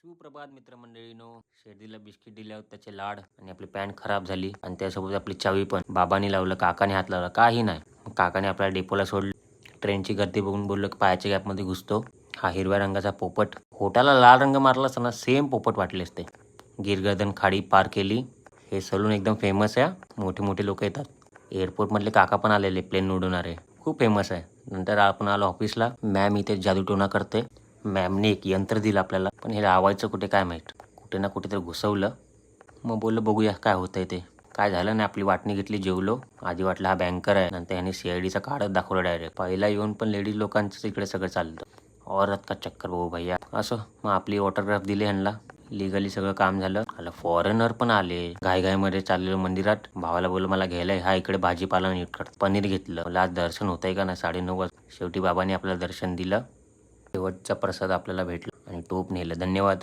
सुप्रभात मित्रमंडळीनो. शेर्डीला बिस्किट दिल्यावर त्याचे लाड आणि आपली पॅन्ट खराब झाली आणि त्यासोबत आपली चावी पण. बाबांनी लावलं, काकाने हात लावला, काही नाही. काकाने आपल्याला डेपोला सोडलं. ट्रेनची गर्दी बघून बोललो की पायाच्या गॅपमध्ये घुसतो. हा हिरव्या रंगाचा पोपट. होटाला लाल रंग मारला असताना सेम पोपट वाटले असते. गिरगर्दन खाडी पार केली. हे सलून एकदम फेमस आहे. मोठे मोठे लोक येतात. एअरपोर्टमधले काका पण आलेले प्लेन उडवणारे. खूप फेमस आहे. नंतर आपण आलो ऑफिसला. मॅम इथे जादूटोणा करते. मॅमने एक यंत्र दिलं आपल्याला, पण हे लावायचं कुठे काय माहीत. कुठे ना कुठे तर घुसवलं. मग बोललो बघूया काय होतंय ते. काय झालं नाही, आपली वाटणी घेतली, जेवलो. आधी वाटलं हा बँकर आहे, नंतर ह्याने CIDचा कार्डच दाखवलं डायरेक्ट. पहिला येऊन पण लेडीज लोकांचं इकडे सगळं चालतं. औरत का चक्कर भाऊ भैया असं. मग आपली ऑटोग्राफ दिली ह्यांना. लिगली सगळं काम झालं. आला फॉरेनर पण आले. घाईघाईमध्ये चाललेलो मंदिरात. भावाला बोललो मला घ्यायला, हा इकडे भाजीपाला नीट कर. पनीर घेतलं. मला आज दर्शन होतंय का नाही, 9:30 वाजता. शेवटी बाबांनी आपल्याला दर्शन दिलं. शेवटचा प्रसाद आपल्याला भेटला आणि टोप नेलं. धन्यवाद.